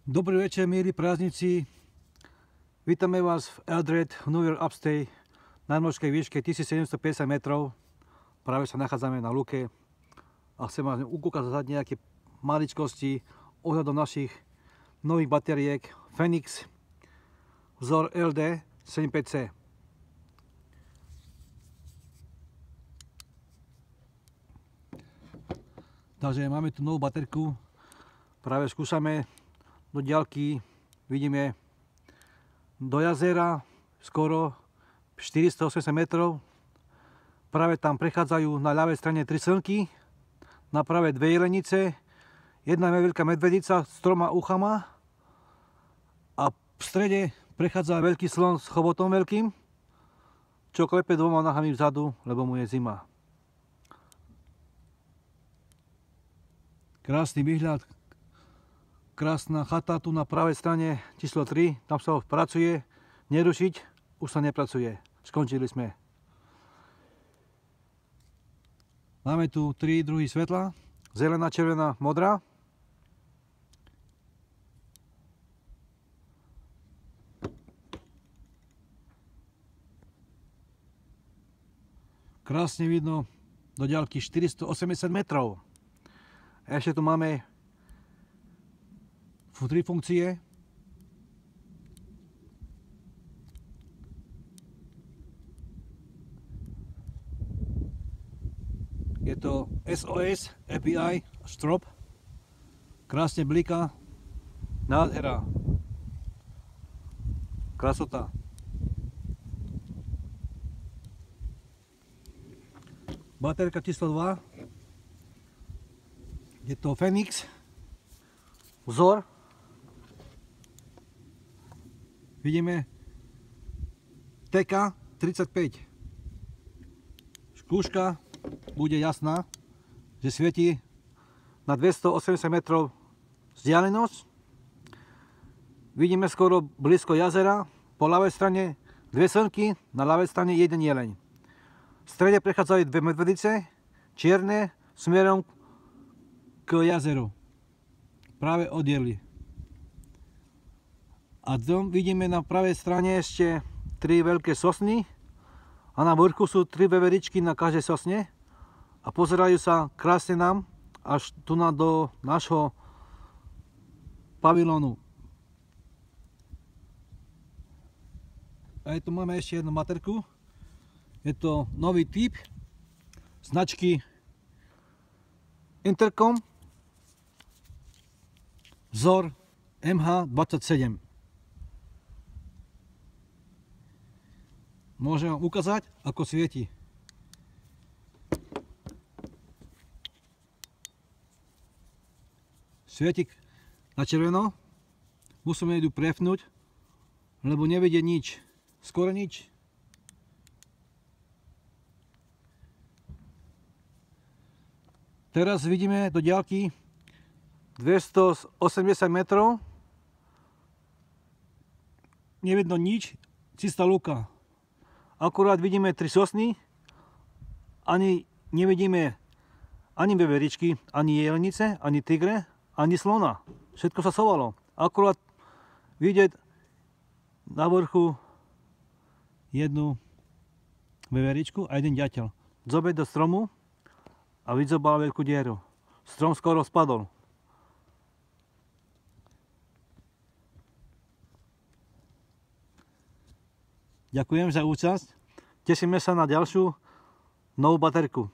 Dobrý večer, milí prázdnici. Vítame vás v Eldred, v New York Upstate, nadmorskej výške 1750 metrov. Práve sa nachádzame na luke a chcem vás ukázať nejaké maličkosti ohľadom našich nových batériek Phoenix vzor LD75C. Takže máme tu novú baterku, práve skúšame do diaľky, vidíme do jazera skoro 480 metrov. Práve tam prechádzajú na ľavej strane 3 slnky, na pravé 2 jelenice, jedna veľká medvedica s 3 uchama a v strede prechádza veľký slon s chobotom veľkým, čo klepe 2 nohami vzadu, lebo mu je zima. Krásny výhľad, krásna chata tu na pravej strane číslo 3, tam sa pracuje, nerušiť, už sa nepracuje, skončili sme. Máme tu 3 druhy svetla, zelená, červená, modrá. Krásne vidno do diaľky 480 metrov. A ešte tu máme 3 funkcie. Je to SOS, FBI, strop. Krásne bliká. Nádhera. Krasota. Baterka číslo 2. Je to Phoenix vzor. Vidíme TK35. Skúška bude jasná, že svieti na 280 metrov vzdialenosť. Vidíme skoro blízko jazera, po ľavej strane 2 slnky, na ľavej strane 1 jeleň. V strede prechádzajú 2 medvedice, čierne, smerom k jazeru. Práve odjeli. A tam vidíme na pravej strane ešte 3 veľké sosny a na vrchu sú 3 veveričky na každej sosne a pozerajú sa krásne nám až tu do nášho pavilónu. A tu máme ešte jednu baterku. Je to nový typ značky Intercom vzor MH27. Môžem vám ukázať, ako svieti. Svieti na červeno. Musíme ju prepnúť, lebo nevidie nič. Skoro nič. Teraz vidíme do diaľky 280 metrov. Nevidno nič, čistá lúka. Akurát vidíme 3 sosny, ani nevidíme ani veveričky, ani jelenice, ani tigre, ani slona. Všetko sa schovalo. Akurát vidieť na vrchu jednu veveričku a jeden ďateľ. Zobeť do stromu a vydzobal veľkú dieru. Strom skoro spadol. Ďakujem za účasť. Tešíme sa na ďalšiu novú baterku.